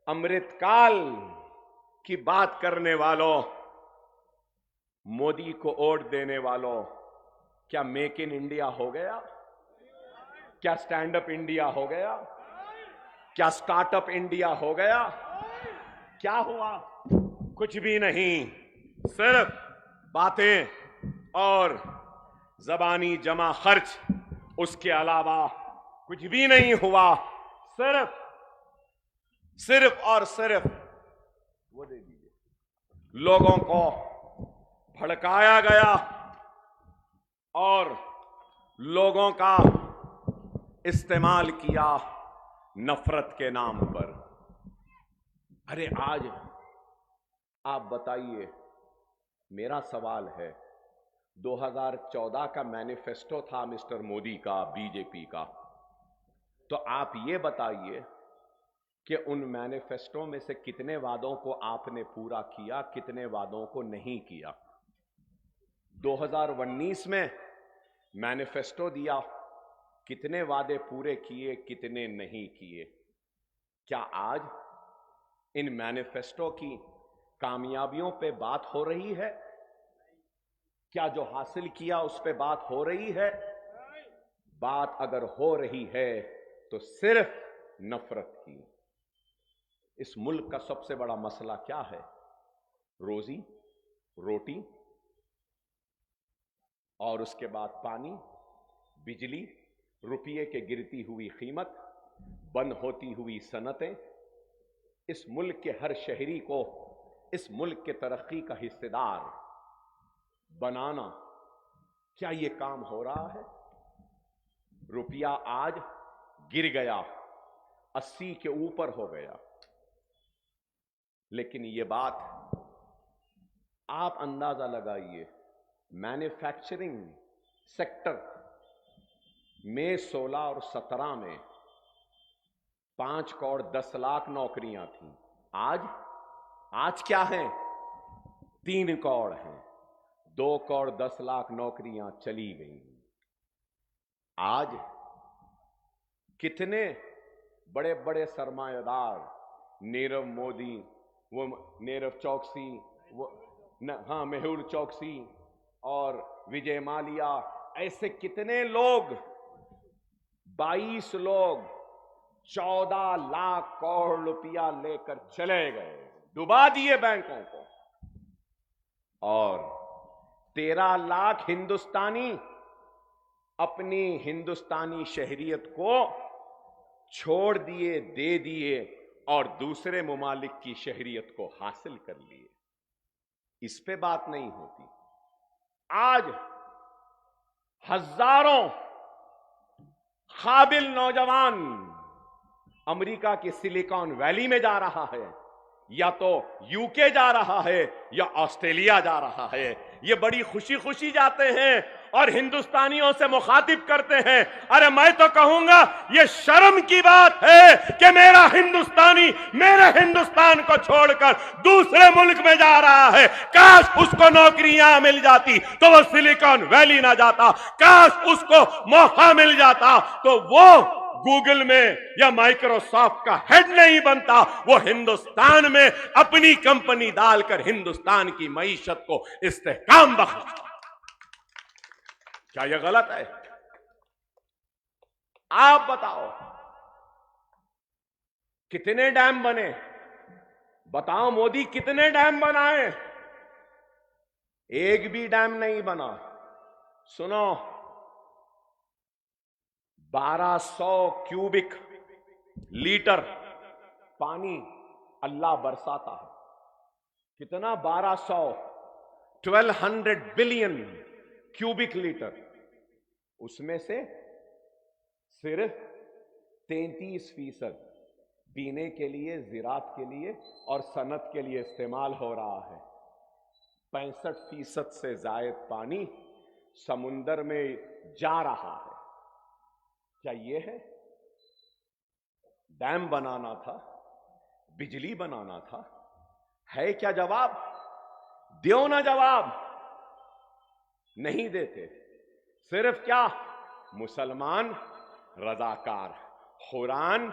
अमृतकाल की बात करने वालों, मोदी को वोट देने वालों, क्या मेक इन इंडिया हो गया? क्या स्टैंड अप इंडिया हो गया? क्या स्टार्टअप इंडिया हो गया? क्या हुआ? कुछ भी नहीं, सिर्फ बातें और जबानी जमा खर्च, उसके अलावा कुछ भी नहीं हुआ। सिर्फ और सिर्फ वो दे दीजिए, लोगों को भड़काया गया और लोगों का इस्तेमाल किया नफरत के नाम पर। अरे आज आप बताइए, मेरा सवाल है, 2014 का मैनिफेस्टो था मिस्टर मोदी का, बीजेपी का, तो आप ये बताइए कि उन मैनिफेस्टो में से कितने वादों को आपने पूरा किया, कितने वादों को नहीं किया। 2019 में मैनिफेस्टो दिया, कितने वादे पूरे किए, कितने नहीं किए। क्या आज इन मैनिफेस्टो की कामयाबियों पे बात हो रही है? क्या जो हासिल किया उस पे बात हो रही है? बात अगर हो रही है तो सिर्फ नफरत की। इस मुल्क का सबसे बड़ा मसला क्या है? रोजी रोटी, और उसके बाद पानी, बिजली, रुपये के गिरती हुई कीमत, बंद होती हुई सनतें। इस मुल्क के हर शहरी को इस मुल्क के तरक्की का हिस्सेदार बनाना, क्या ये काम हो रहा है? रुपया आज गिर गया, 80 के ऊपर हो गया। लेकिन ये बात आप अंदाजा लगाइए, मैन्युफैक्चरिंग सेक्टर में 16 और 17 में 5 करोड़ 10 लाख नौकरियां थीं। आज क्या है? 3 करोड़ हैं। 2 करोड़ 10 लाख नौकरियां चली गई। आज कितने बड़े बड़े सरमायादार, नीरव मोदी, वो नीरव चौकसी, मेहुल चौकसी और विजय माल्या, ऐसे कितने लोग, 22 लोग 14 लाख करोड़ रुपया लेकर चले गए, डुबा दिए बैंकों को, और 13 लाख हिंदुस्तानी अपनी हिंदुस्तानी शहरियत को छोड़ दिए, दे दिए और दूसरे मुमालिक की शहरियत को हासिल कर लिए। इस पे बात नहीं होती। आज हजारों काबिल नौजवान अमेरिका के सिलिकॉन वैली में जा रहा है, या तो यूके जा रहा है या ऑस्ट्रेलिया जा रहा है। ये बड़ी खुशी खुशी जाते हैं और हिंदुस्तानियों से मुखातिब करते हैं। अरे मैं तो कहूंगा ये शर्म की बात है कि मेरा हिंदुस्तानी मेरे हिंदुस्तान को छोड़कर दूसरे मुल्क में जा रहा है। काश उसको नौकरियां मिल जाती तो वो सिलिकॉन वैली ना जाता, काश उसको मौका मिल जाता तो वो गूगल में या माइक्रोसॉफ्ट का हेड नहीं बनता, वो हिंदुस्तान में अपनी कंपनी डालकर हिंदुस्तान की मईशत को इस्तेहकाम बख्शता। क्या यह गलत है? आप बताओ, कितने डैम बने? बताओ मोदी, कितने डैम बनाए? एक भी डैम नहीं बना। सुनो, 1200 क्यूबिक लीटर पानी अल्लाह बरसाता है। कितना? 1200 बिलियन क्यूबिक लीटर। उसमें से सिर्फ 33% पीने के लिए, ज़राअत के लिए और सनत के लिए इस्तेमाल हो रहा है। 65% से जायद पानी समुंदर में जा रहा है। क्या ये है? डैम बनाना था, बिजली बनाना था, है क्या जवाब? दो ना जवाब। नहीं देते। सिर्फ क्या? मुसलमान, रजाकार, खुरान,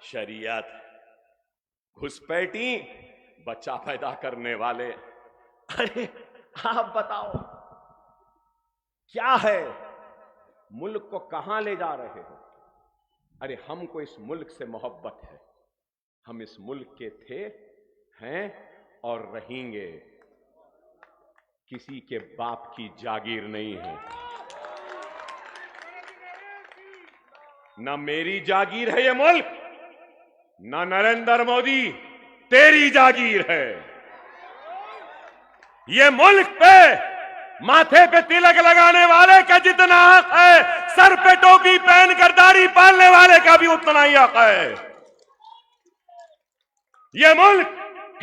शरीयत, घुसपैठी, बच्चा पैदा करने वाले। अरे आप बताओ, क्या है? मुल्क को कहां ले जा रहे हो? अरे हमको इस मुल्क से मोहब्बत है, हम इस मुल्क के थे, हैं और रहेंगे। किसी के बाप की जागीर नहीं है, ना मेरी जागीर है ये मुल्क, ना नरेंद्र मोदी तेरी जागीर है। ये मुल्क पे माथे पे तिलक लगाने वाले का जितना हक है, सर पे टोपी पहनकर दाढ़ी पालने वाले का भी उतना ही हक है। ये मुल्क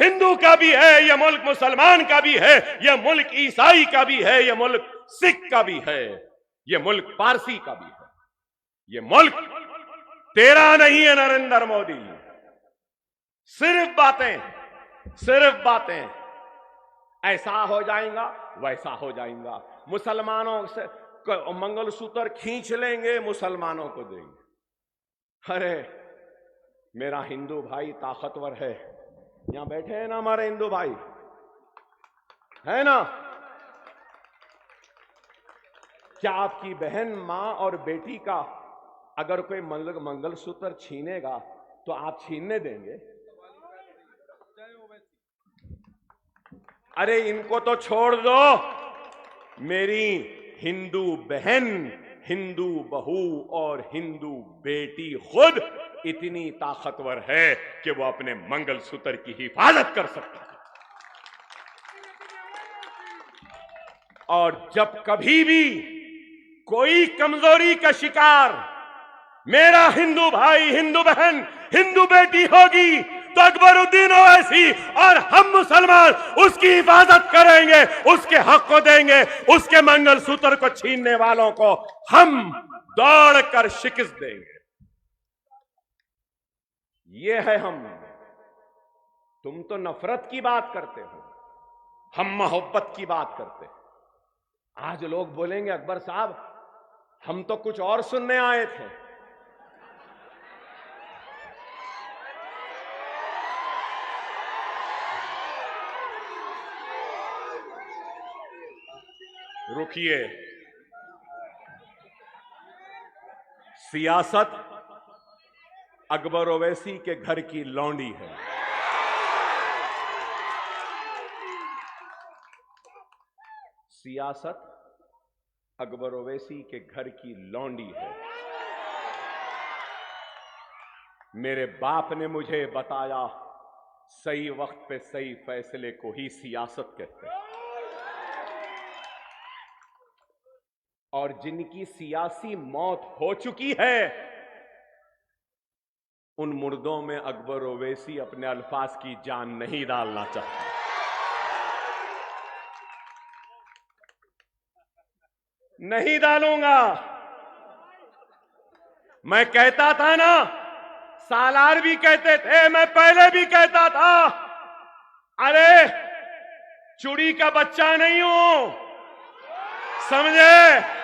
हिंदू का भी है, ये मुल्क मुसलमान का भी है, ये मुल्क ईसाई का भी है, ये मुल्क सिख का भी है, ये मुल्क पारसी का भी है। ये मुल्क तेरा नहीं है नरेंद्र मोदी। सिर्फ बातें, ऐसा हो जाएगा वैसा हो जाएगा, मुसलमानों से मंगलसूत्र खींच लेंगे, मुसलमानों को देंगे। अरे मेरा हिंदू भाई ताकतवर है, यहां बैठे हैं ना हमारे हिंदू भाई, है ना? क्या आपकी बहन, मां और बेटी का अगर कोई मंगलसूत्र छीनेगा तो आप छीनने देंगे? अरे इनको तो छोड़ दो, मेरी हिंदू बहन, हिंदू बहू और हिंदू बेटी खुद इतनी ताकतवर है कि वो अपने मंगलसूत्र की हिफाजत कर सकती है। और जब कभी भी कोई कमजोरी का शिकार मेरा हिंदू भाई, हिंदू बहन, हिंदू बेटी होगी तो अकबरुद्दीन ओवैसी और हम मुसलमान उसकी हिफाजत करेंगे, उसके हक को देंगे, उसके मंगलसूत्र को छीनने वालों को हम दौड़कर शिकस्त देंगे। ये है हम। तुम तो नफरत की बात करते हो, हम मोहब्बत की बात करते हैं। आज लोग बोलेंगे अकबर साहब हम तो कुछ और सुनने आए थे। रुकिए, सियासत अकबर ओवैसी के घर की लौंडी है। सियासत अकबर ओवैसी के घर की लौंडी है। मेरे बाप ने मुझे बताया सही वक्त पे सही फैसले को ही सियासत कहते हैं। और जिनकी सियासी मौत हो चुकी है उन मुर्दों में अकबर ओवैसी अपने अल्फाज की जान नहीं डालना चाहता। नहीं डालूंगा। मैं कहता था ना, सालार भी कहते थे, मैं पहले भी कहता था, अरे चुड़ी का बच्चा नहीं हूं, समझे?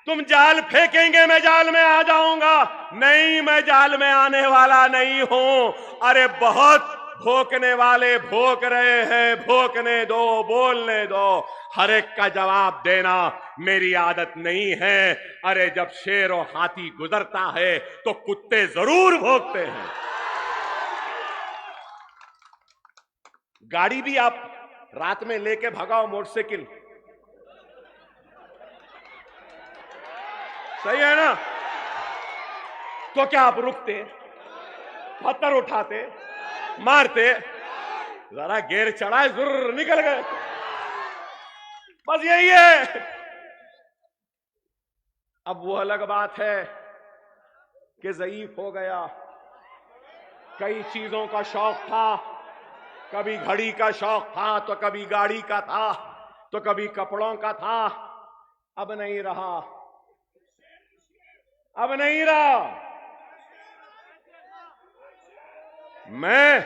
तुम जाल फेंकेंगे मैं जाल में आ जाऊंगा। नहीं, मैं जाल में आने वाला नहीं हूं। अरे बहुत भोंकने वाले भोंक रहे हैं, भोंकने दो, बोलने दो। हर एक का जवाब देना मेरी आदत नहीं है। अरे जब शेर और हाथी गुजरता है तो कुत्ते जरूर भौंकते हैं। गाड़ी भी आप रात में लेके भगाओ, मोटरसाइकिल, सही है ना? तो क्या आप रुकते, पत्थर उठाते, मारते, जरा गेर चढ़ाए, जुर्र निकल गए। बस यही है। अब वो अलग बात है कि ज़ईफ हो गया, कई चीजों का शौक था, कभी घड़ी का शौक था, तो कभी गाड़ी का था, तो कभी कपड़ों का था। अब नहीं रहा, अब नहीं रहा। मैं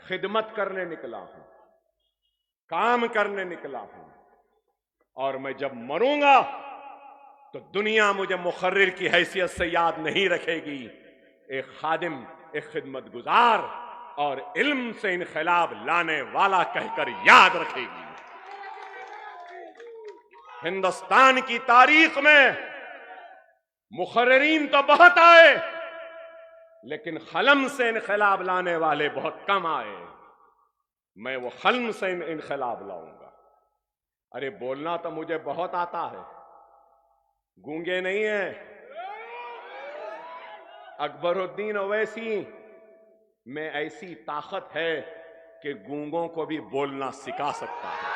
खिदमत करने निकला हूं, काम करने निकला हूं, और मैं जब मरूंगा तो दुनिया मुझे मुखर्रिर की हैसियत से याद नहीं रखेगी। एक खादिम, एक खिदमत गुजार और इल्म से इनकलाब लाने वाला कहकर याद रखेगी। हिंदुस्तान की तारीख में मुखर्रिरीन तो बहुत आए, लेकिन खलम से इनकलाब लाने वाले बहुत कम आए। मैं वो खलम से इनकलाब लाऊंगा। अरे बोलना तो मुझे बहुत आता है, गूंगे नहीं है। अकबरुद्दीन ओवैसी में ऐसी ताकत है कि गूंगों को भी बोलना सिखा सकता है।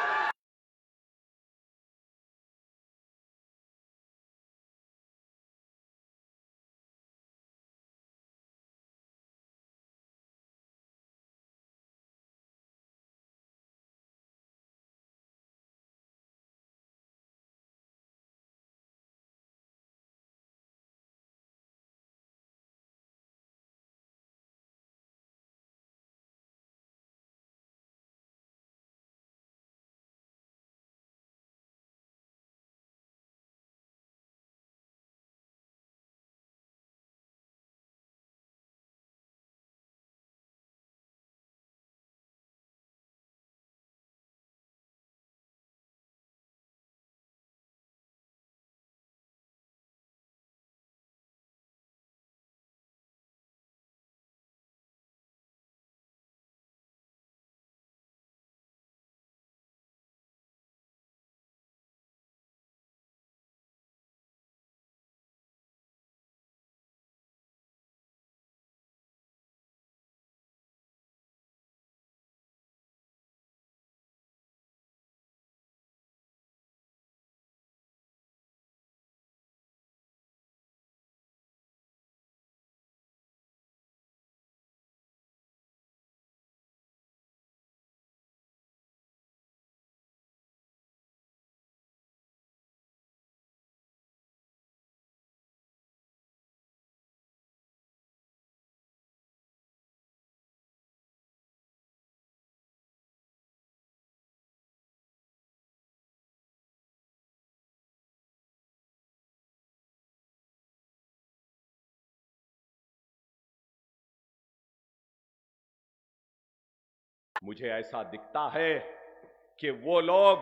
मुझे ऐसा दिखता है कि वो लोग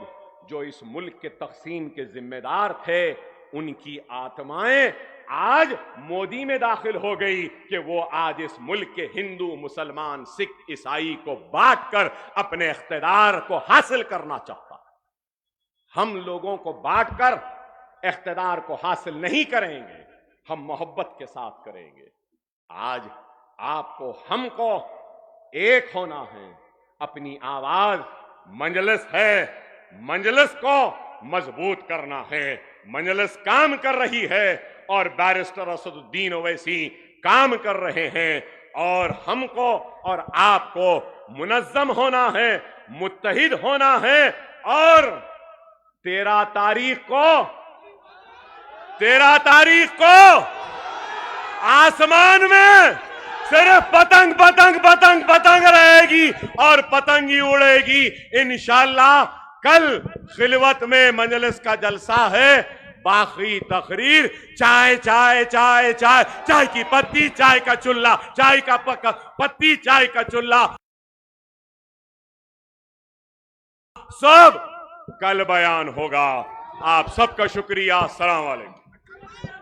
जो इस मुल्क के तक़सीम के जिम्मेदार थे, उनकी आत्माएं आज मोदी में दाखिल हो गई कि वो आज इस मुल्क के हिंदू, मुसलमान, सिख, ईसाई को बांटकर अपने इख्तिदार को हासिल करना चाहता है। हम लोगों को बांटकर इख्तिदार को हासिल नहीं करेंगे, हम मोहब्बत के साथ करेंगे। आज आपको, हमको एक होना है। अपनी आवाज मजलिस है, मजलिस को मजबूत करना है। मजलिस काम कर रही है और बैरिस्टर असदुद्दीन ओवैसी काम कर रहे हैं, और हमको और आपको मुनज़्ज़म होना है, मुत्तहिद होना है। और 13 तारीख को आसमान में सिर्फ पतंग पतंग पतंग पतंग रहेगी और पतंग ही उड़ेगी इंशाअल्लाह। कल खिलवत में मजलिस का जलसा है, बाकी तकरीर चाय चाय चाय चाय, चाय की पत्ती, चाय का चुल्ला, चाय का पत्ती, चाय का चुल्ला, सब कल बयान होगा। आप सबका शुक्रिया। अस्सलाम वालेकुम।